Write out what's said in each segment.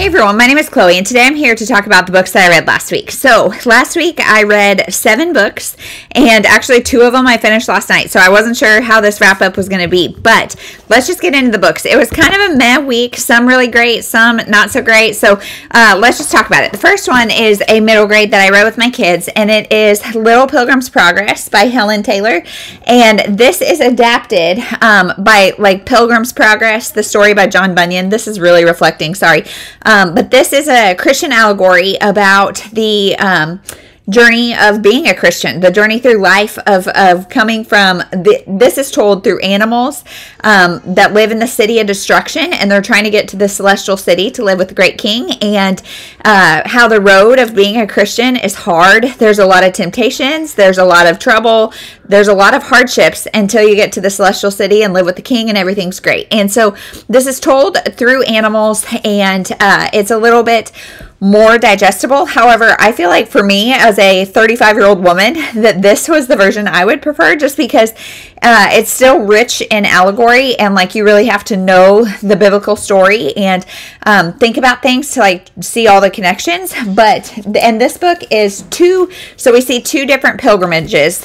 Hey everyone, my name is Chloe, and today I'm here to talk about the books that I read last week. So, last week I read 7 books, and actually 2 of them I finished last night, so I wasn't sure how this wrap-up was going to be, but let's just get into the books. It was kind of a meh week, some really great, some not so great, so let's just talk about it. The first one is a middle grade that I read with my kids, and it is Little Pilgrim's Progress by Helen Taylor, and this is adapted by, Pilgrim's Progress, the story by John Bunyan. This is really reflecting, sorry. But this is a Christian allegory about the journey of being a Christian, the journey through life of coming from, this is told through animals that live in the city of destruction, and they're trying to get to the celestial city to live with the great king, and how the road of being a Christian is hard. There's a lot of temptations, there's a lot of trouble, there's a lot of hardships until you get to the celestial city and live with the king and everything's great. And so this is told through animals, and it's a little bit more digestible. However, I feel like for me as a 35-year-old woman that this was the version I would prefer, just because it's still rich in allegory, and you really have to know the biblical story and think about things to see all the connections. And this book is so we see 2 different pilgrimages,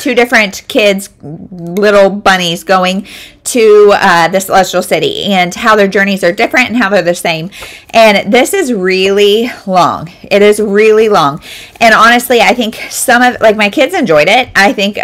2 different kids, little bunnies going to the celestial city, and how their journeys are different and how they're the same. And this is really long. It is really long. And honestly, I think some of, my kids enjoyed it. I think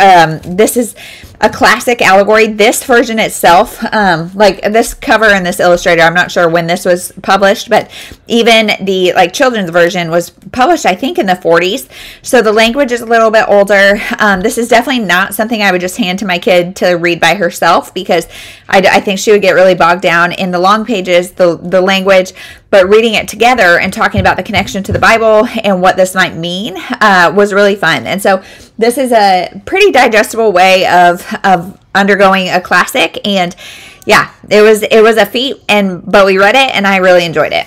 this is a classic allegory. This version itself, this cover and this illustrator, I'm not sure when this was published, but even the children's version was published, I think, in the 40s. So the language is a little bit older. This is definitely not something I would just hand to my kid to read by herself, because I think she would get really bogged down in the long pages, the language. But reading it together and talking about the connection to the Bible and what this might mean was really fun. And so this is a pretty digestible way of undergoing a classic. And yeah, it was a feat, but we read it and I really enjoyed it.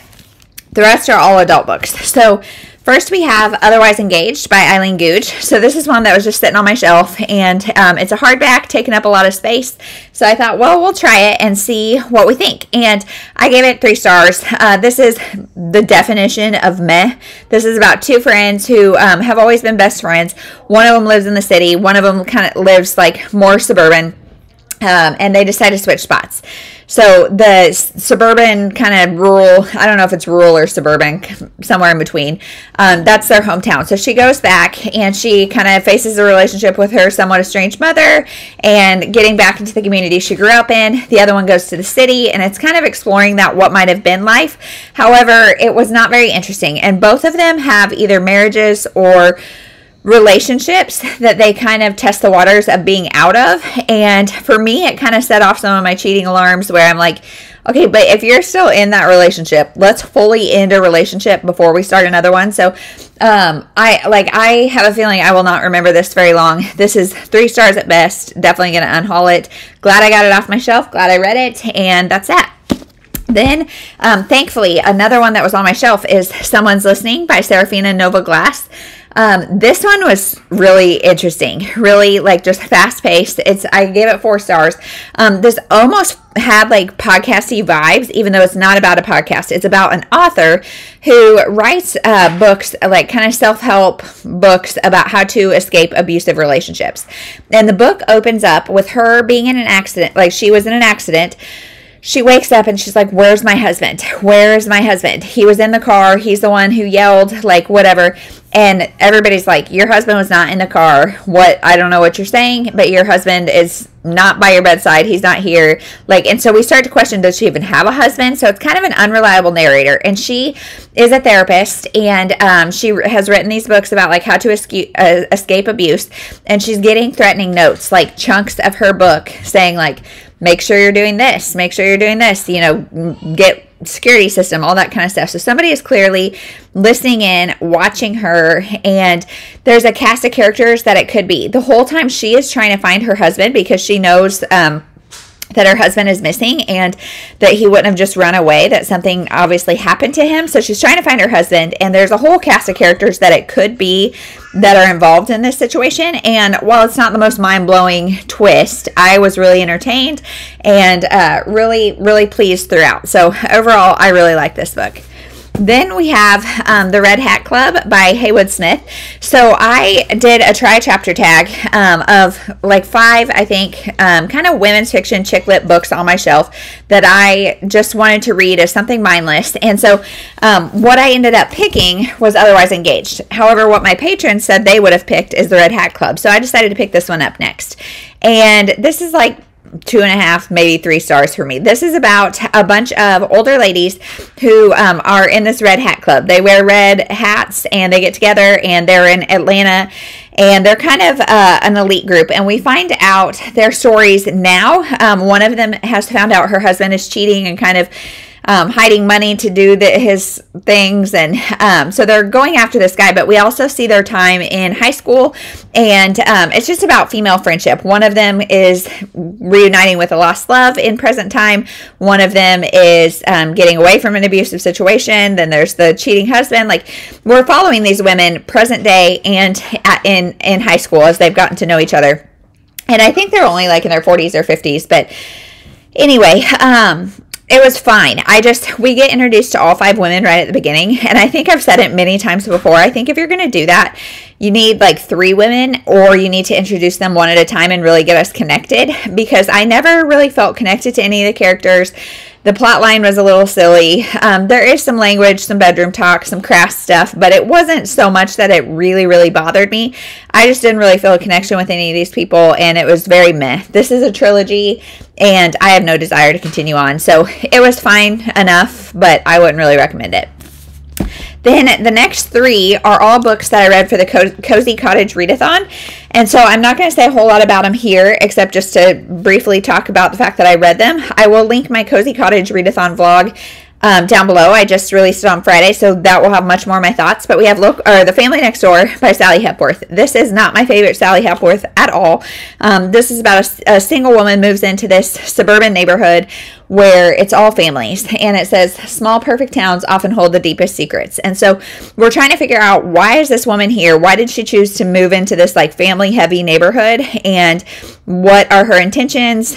The rest are all adult books. So first we have Otherwise Engaged by Eileen Googe. So this is one that was just sitting on my shelf, and it's a hardback, taking up a lot of space. So I thought, well, we'll try it and see what we think. And I gave it 3 stars. This is the definition of meh. This is about 2 friends who have always been best friends. One of them lives in the city. One of them kind of lives more suburban. And they decide to switch spots. So the suburban kind of rural, I don't know if it's rural or suburban, somewhere in between, that's their hometown. So she goes back and she kind of faces a relationship with her somewhat estranged mother and getting back into the community she grew up in. The other one goes to the city, and it's kind of exploring that what might have been life. However, it was not very interesting. And both of them have either marriages or relationships that they kind of test the waters of being out of. And for me, it kind of set off some of my cheating alarms, where I'm like, okay, but if you're still in that relationship, let's fully end a relationship before we start another one. So I have a feeling I will not remember this very long. This is 3 stars at best. Definitely going to unhaul it. Glad I got it off my shelf. Glad I read it. And that's that. Then, thankfully, another one that was on my shelf is Someone's Listening by Serafina Nova Glass. This one was really interesting, really just fast-paced. I gave it 4 stars. This almost had podcasty vibes, even though it's not about a podcast. It's about an author who writes books, kind of self-help books about how to escape abusive relationships. And the book opens up with her being in an accident. She was in an accident. She wakes up and she's like, where's my husband? Where's my husband? He was in the car. He's the one who yelled, whatever. And everybody's like, your husband was not in the car. What? I don't know what you're saying, but your husband is not by your bedside. He's not here. And so we start to question, does she even have a husband? So it's kind of an unreliable narrator. And she is a therapist, and she has written these books about how to escape abuse. And she's getting threatening notes, chunks of her book saying make sure you're doing this, make sure you're doing this, get security system, all that kind of stuff. So somebody is clearly listening in, watching her, and there's a cast of characters that it could be. The whole time she is trying to find her husband, because she knows that her husband is missing and that he wouldn't have just run away, that something obviously happened to him. So she's trying to find her husband, and there's a whole cast of characters that it could be that are involved in this situation. And while it's not the most mind-blowing twist, I was really entertained and really, really pleased throughout. So overall, I really like this book. Then we have The Red Hat Club by Haywood Smith. So I did a try chapter tag of like 5, I think, kind of women's fiction chick lit books on my shelf that I just wanted to read as something mindless. And so what I ended up picking was Otherwise Engaged. However, what my patrons said they would have picked is The Red Hat Club. So I decided to pick this one up next. And this is like 2.5, maybe 3 stars for me. This is about a bunch of older ladies who are in this Red Hat Club. They wear red hats and they get together and they're in Atlanta and they're kind of an elite group. And we find out their stories now. One of them has found out her husband is cheating and kind of hiding money to do his things, and so they're going after this guy. But we also see their time in high school, and it's just about female friendship. One of them is reuniting with a lost love in present time. One of them is getting away from an abusive situation. Then there's the cheating husband. Like, we're following these women present day and in high school as they've gotten to know each other. And I think they're only like in their 40s or 50s, but anyway, it was fine. We get introduced to all 5 women right at the beginning. And I think I've said it many times before. I think if you're going to do that, you need like 3 women, or you need to introduce them one at a time and really get us connected, because I never really felt connected to any of the characters. The plot line was a little silly. There is some language, some bedroom talk, some crass stuff, but it wasn't so much that it really, really bothered me. I just didn't really feel a connection with any of these people, and it was very meh. This is a trilogy, and I have no desire to continue on. So it was fine enough, but I wouldn't really recommend it. Then the next 3 are all books that I read for the Cozy Cottage Readathon. And so I'm not going to say a whole lot about them here, except just to briefly talk about the fact that I read them. I will link my Cozy Cottage Readathon vlog down below. I just released it on Friday, so that will have much more of my thoughts. But we have The Family Next Door by Sally Hepworth. This is not my favorite Sally Hepworth at all. This is about a single woman moves into this suburban neighborhood where it's all families, and it says small perfect towns often hold the deepest secrets. And so we're trying to figure out, why is this woman here? Why did she choose to move into this like family heavy neighborhood, and what are her intentions?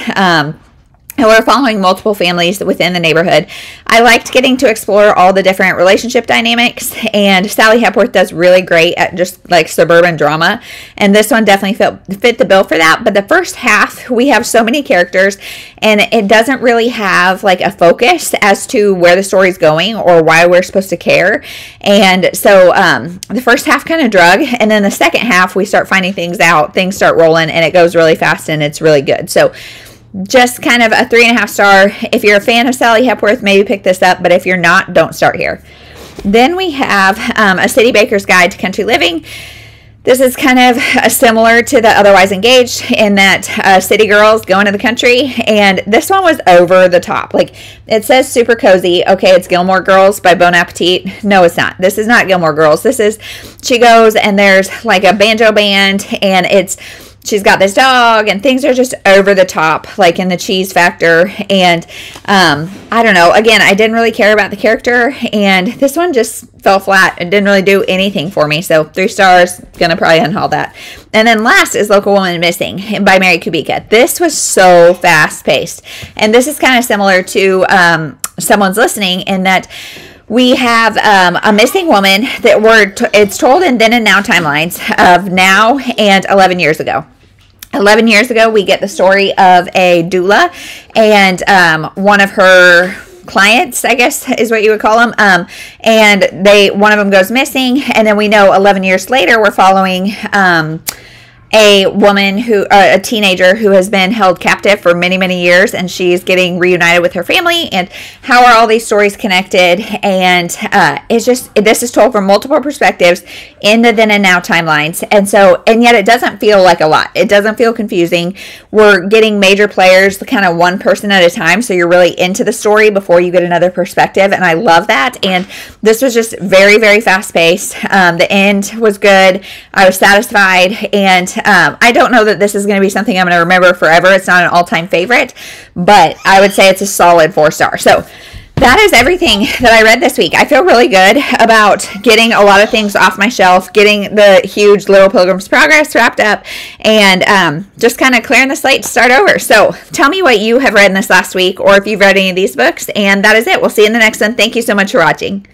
And we're following multiple families within the neighborhood. I liked getting to explore all the different relationship dynamics, and Sally Hepworth does really great at just like suburban drama, and this one definitely fit the bill for that. But the first half, we have so many characters, and it doesn't really have like a focus as to where the story's going or why we're supposed to care. And so the first half kind of drug, and then the second half we start finding things out, things start rolling, and it goes really fast, and it's really good. So just kind of a 3.5 star. If you're a fan of Sally Hepworth, maybe pick this up, but if you're not, don't start here. Then we have A City Baker's Guide to Country Living. This is kind of similar to the Otherwise Engaged, in that city girls go into the country, and this one was over the top. Like, it says super cozy. Okay, it's Gilmore Girls by Bon Appetit. No, it's not. This is not Gilmore Girls. She goes and there's like a banjo band, and she's got this dog, and things are just over the top, like in the cheese factor. And I don't know. Again, I didn't really care about the character, and this one just fell flat. It didn't really do anything for me. So 3 stars, gonna probably unhaul that. And then last is Local Woman Missing by Mary Kubica. This was so fast paced, and this is kind of similar to Someone's Listening, in that we have a missing woman that it's told in then and now timelines of now and 11 years ago. 11 years ago, we get the story of a doula and one of her clients, I guess is what you would call them. And one of them goes missing. And then we know 11 years later, we're following a woman a teenager who has been held captive for many, many years, and she's getting reunited with her family. And how are all these stories connected? And this is told from multiple perspectives in the then and now timelines. And yet it doesn't feel like a lot. It doesn't feel confusing. We're getting major players, kind of one person at a time, so you're really into the story before you get another perspective, and I love that. And this was just very, very fast paced. The end was good. I was satisfied, and I don't know that this is going to be something I'm going to remember forever. It's not an all-time favorite, but I would say it's a solid 4 star. So that is everything that I read this week. I feel really good about getting a lot of things off my shelf, getting the huge Little Pilgrim's Progress wrapped up, and just kind of clearing the slate to start over. So tell me what you have read in this last week, or if you've read any of these books, and that is it. We'll see you in the next one. Thank you so much for watching.